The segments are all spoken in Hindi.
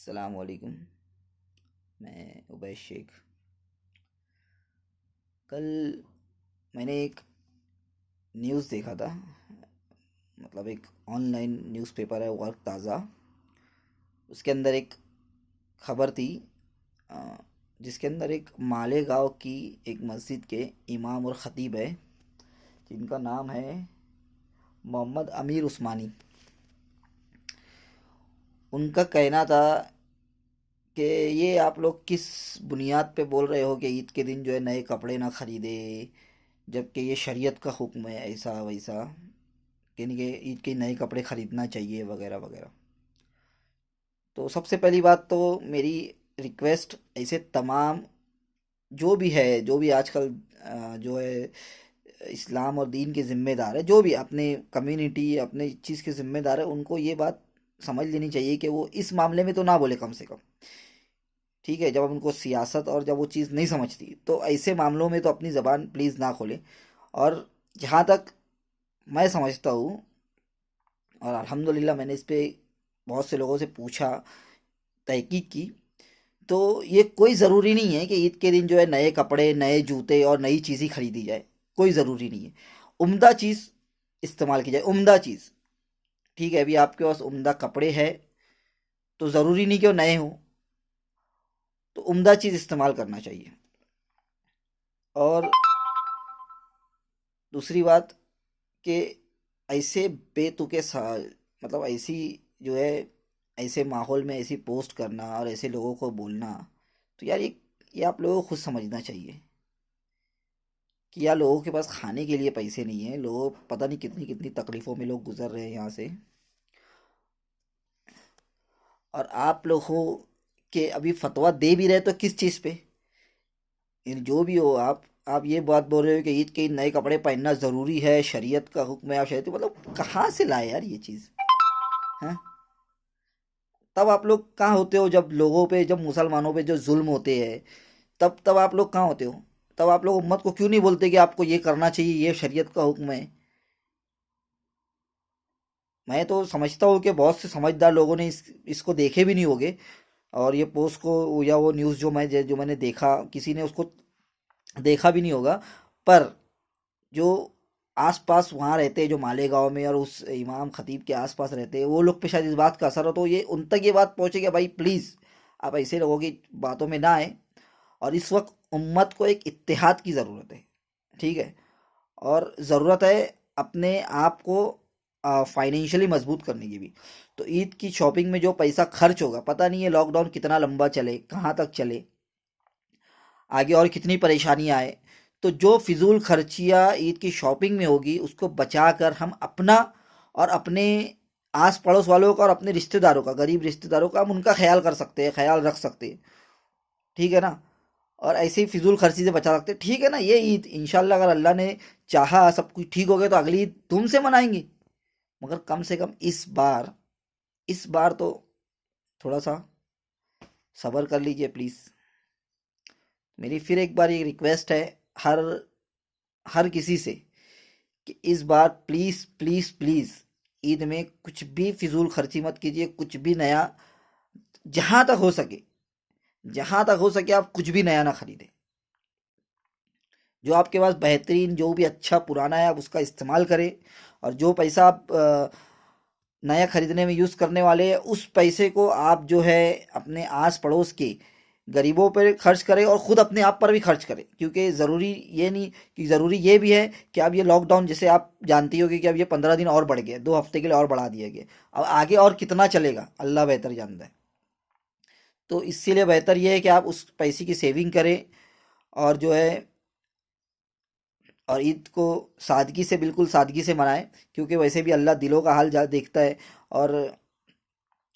अस्सलाम वालेकुम। मैं उबैश शेख। कल मैंने एक न्यूज़ देखा था। मतलब एक ऑनलाइन न्यूज़पेपर है वर्क ताज़ा। उसके अंदर एक खबर थी, अ, जिसके अंदर एक मालेगांव की एक मस्जिद के इमाम और ख़तीब है, जिनका नाम है मोहम्मद अमीर उस्मानी। उनका कहना था कि ये आप लोग किस बुनियाद पे बोल रहे हो कि ईद के दिन जो है नए कपड़े ना खरीदे, जबकि ये शरीयत का हुक्म है ऐसा वैसा, यानी कि ईद के नए कपड़े खरीदना चाहिए वगैरह वगैरह। तो सबसे पहली बात तो मेरी रिक्वेस्ट, ऐसे तमाम जो भी है, जो भी आजकल जो है इस्लाम और दीन के ज़िम्मेदार है, जो भी अपने कम्युनिटी अपने चीज़ के ज़िम्मेदार है, उनको ये बात समझ लेनी चाहिए कि वो इस मामले में तो ना बोले कम से कम। ठीक है, जब उनको सियासत और जब वो चीज़ नहीं समझती तो ऐसे मामलों में तो अपनी ज़बान प्लीज़ ना खोलें। और जहाँ तक मैं समझता हूँ, और अल्हम्दुलिल्लाह मैंने इस पे बहुत से लोगों से पूछा, तहकीक की, तो ये कोई ज़रूरी नहीं है कि ईद के दिन जो है नए कपड़े नए जूते और नई चीज़ ही खरीदी जाए। कोई ज़रूरी नहीं है। उम्दा चीज़ इस्तेमाल की जाए, उम्दा चीज़। ठीक है, अभी आपके पास उम्दा कपड़े हैं तो ज़रूरी नहीं कि वो नए हों, तो उम्दा चीज़ इस्तेमाल करना चाहिए। और दूसरी बात कि ऐसे बेतुके मतलब ऐसी जो है, ऐसे माहौल में ऐसी पोस्ट करना और ऐसे लोगों को बोलना, तो यार ये आप लोगों को खुद समझना चाहिए कि यार लोगों के पास खाने के लिए पैसे नहीं है। लोग पता नहीं कितनी कितनी तकलीफ़ों में लोग गुजर रहे हैं यहाँ से, और आप लोग हो कि अभी फतवा दे भी रहे तो किस चीज़ पे। जो भी हो, आप ये बात बोल रहे हो कि ईद के नए कपड़े पहनना ज़रूरी है, शरीयत का हुक्म है, आप शरीयत मतलब कहाँ से लाए यार ये चीज़। हैं? तब आप लोग कहाँ होते हो जब लोगों पे, जब मुसलमानों पे जो जुल्म होते हैं, तब आप लोग कहाँ होते हो? तब आप लोग उम्मत को क्यों नहीं बोलते कि आपको ये करना चाहिए, ये शरीयत का हुक्म है। मैं तो समझता हूँ कि बहुत से समझदार लोगों ने इसको देखे भी नहीं होंगे, और ये पोस्ट को या वो न्यूज़ जो मैंने देखा, किसी ने उसको देखा भी नहीं होगा। पर जो आसपास वहाँ रहते हैं, जो मालेगांव में और उस इमाम खतीब के आसपास रहते हैं, वो लोग पे शायद इस बात का असर हो, तो ये उन तक ये बात पहुँचे कि भाई प्लीज़ आप ऐसे लोगों की बातों में ना आए। और इस वक्त उम्मत को एक इत्तेहाद की ज़रूरत है। ठीक है, और ज़रूरत है अपने आप को फाइनेंशियली मजबूत करने की भी। तो ईद की शॉपिंग में जो पैसा खर्च होगा, पता नहीं है लॉकडाउन कितना लंबा चले, कहाँ तक चले, आगे और कितनी परेशानियां आए। तो जो फिजूल खर्चियाँ ईद की शॉपिंग में होगी, उसको बचा कर हम अपना और अपने आस पड़ोस वालों का और अपने रिश्तेदारों का, गरीब रिश्तेदारों का, हम उनका ख्याल कर सकते हैं, ख्याल रख सकते हैं। ठीक है ना? और ऐसे ही फिजूल खर्ची से बचा सकते हैं। ठीक है ना? ये ईद इंशाल्लाह अगर अल्लाह ने चाहा सब कुछ ठीक हो गया तो अगली ईद धूम से मनाएंगे। मगर कम से कम इस बार तो थोड़ा सा सब्र कर लीजिए प्लीज़। मेरी फिर एक बार ये रिक्वेस्ट है हर हर किसी से कि इस बार प्लीज़ प्लीज़ प्लीज़ ईद में कुछ भी फिजूल खर्ची मत कीजिए, कुछ भी नया, जहाँ तक हो सके, जहाँ तक हो सके आप कुछ भी नया ना खरीदें। जो आपके पास बेहतरीन, जो भी अच्छा पुराना है, आप उसका इस्तेमाल करें। और जो पैसा आप नया खरीदने में यूज़ करने वाले हैं, उस पैसे को आप जो है अपने आस पड़ोस के गरीबों पर खर्च करें, और ख़ुद अपने आप पर भी खर्च करें। क्योंकि ज़रूरी ये नहीं, कि ज़रूरी ये भी है कि अब ये लॉकडाउन, जैसे आप जानती होगी कि अब ये 15 दिन और बढ़ गया, 2 हफ्ते के लिए और बढ़ा दिया गया। अब आगे और कितना चलेगा अल्लाह बेहतर जानता है। तो इसीलिए बेहतर ये है कि आप उस पैसे की सेविंग करें, और जो है, और ईद को सादगी से, बिल्कुल सादगी से मनाएं। क्योंकि वैसे भी अल्लाह दिलों का हाल जा देखता है। और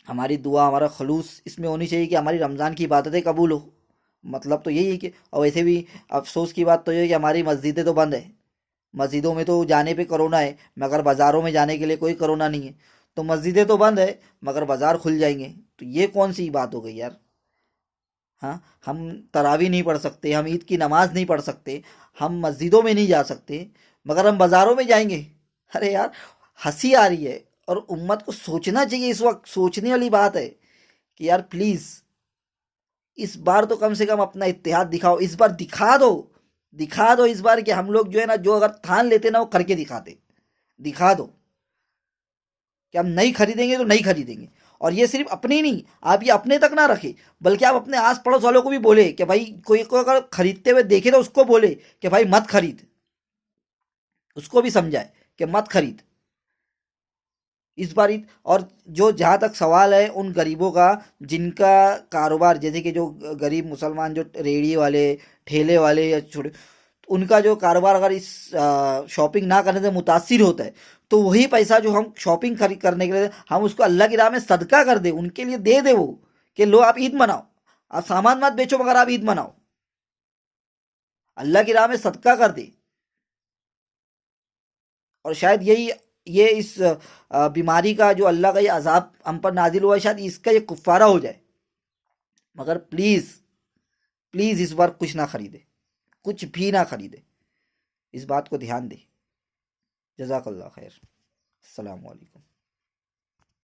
हमारी दुआ, हमारा खलूस इसमें होनी चाहिए कि हमारी रमज़ान की इबादतें कबूल हो। मतलब तो यही है कि, और वैसे भी अफसोस की बात तो ये है कि हमारी मस्जिदें तो बंद है। मस्जिदों में तो जाने पे कोरोना है, मगर बाज़ारों में जाने के लिए कोई कोरोना नहीं है। तो मस्जिदें तो बंद है, मगर बाज़ार खुल जाएंगे, तो ये कौन सी बात हो गई यार। हाँ, हम तरावी नहीं पढ़ सकते, हम ईद की नमाज नहीं पढ़ सकते, हम मस्जिदों में नहीं जा सकते, मगर हम बाज़ारों में जाएंगे। अरे यार, हंसी आ रही है। और उम्मत को सोचना चाहिए, इस वक्त सोचने वाली बात है कि यार प्लीज़ इस बार तो कम से कम अपना इत्तेहाद दिखाओ, इस बार दिखा दो इस बार कि हम लोग जो है ना, जो अगर ठान लेते ना वो करके दिखाते। दिखा दो कि हम नहीं खरीदेंगे तो नहीं खरीदेंगे। और ये सिर्फ अपने ही नहीं, आप ये अपने तक ना रखे, बल्कि आप अपने आस पड़ोस वालों को भी बोले कि भाई कोई को अगर खरीदते हुए देखे तो उसको बोले कि भाई मत खरीद, उसको भी समझाए कि मत खरीद इस बार और जो जहाँ तक सवाल है उन गरीबों का जिनका कारोबार, जैसे कि जो गरीब मुसलमान जो रेहड़ी वाले, ठेले वाले या छोटे, उनका जो कारोबार अगर इस शॉपिंग ना करने से मुतासिर होता है, तो वही पैसा जो हम शॉपिंग खरीद करने के लिए हम उसको अल्लाह की राह में सदका कर दे, उनके लिए दे दे वो, कि लो आप ईद मनाओ, आप सामान मत बेचो मगर आप ईद मनाओ, अल्लाह की राह में सदका कर दे। और शायद यही ये इस बीमारी का जो अल्लाह का ये अजाब हम पर नाजिल हुआ है, शायद इसका ये कुफारा हो जाए। मगर प्लीज़ प्लीज़ इस बार कुछ ना खरीदे, कुछ भी ना खरीदे, इस बात को ध्यान दे। जज़ाकल्लाह खैर। अस्सलाम वालेकुम।